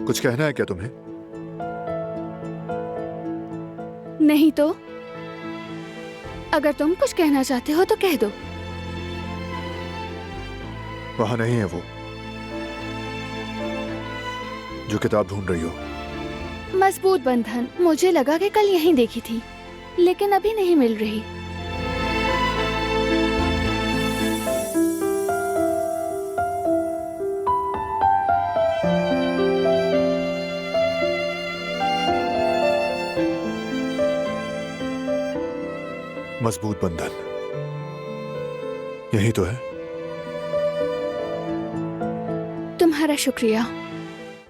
कुछ कहना है क्या तुम्हें? नहीं तो अगर तुम कुछ कहना चाहते हो तो कह दो। वहां नहीं है वो जो किताब ढूंढ रही हो। मजबूत बंधन, मुझे लगा कि कल यहीं देखी थी, लेकिन अभी नहीं मिल रही। मजबूत बंधन यही तो है। तुम्हारा शुक्रिया।